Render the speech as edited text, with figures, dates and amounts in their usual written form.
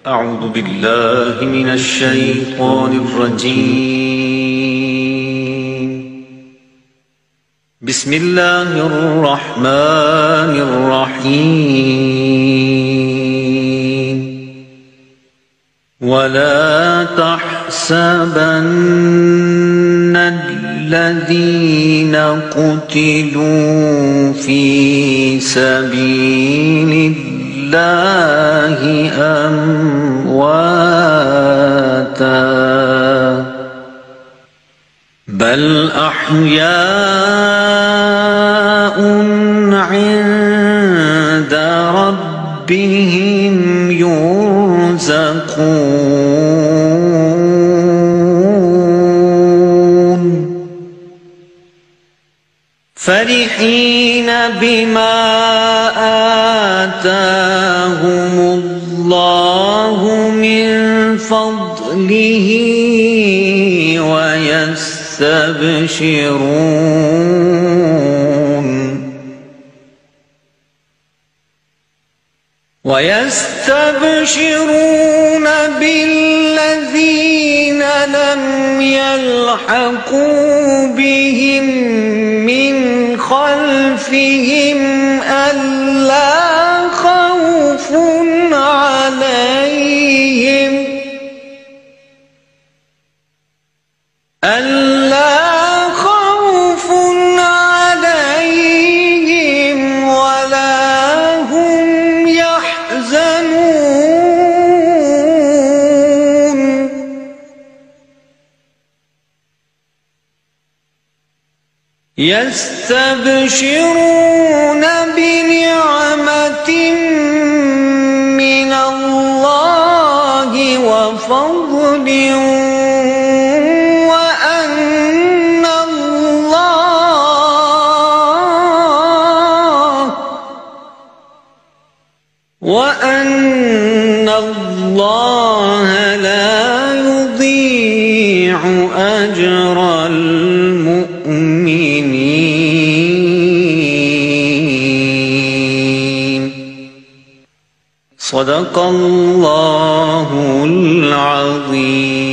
أعوذ بالله من الشيطان الرجيم. بسم الله الرحمن الرحيم. ولا تحسبن الذين قتلوا في سبيل الله أمواتا بل أحياء عند ربهم يرزقون فرحين بما آتاهم الله من فضله ويستبشرون بالذين لم يلحقوا بهم من خلفهم ألا خوف عليهم ولا هم يحزنون يستبشرون بنعمة من الله وفضل وأن الله لا يضيع أجر المؤمنين. صدق الله العظيم.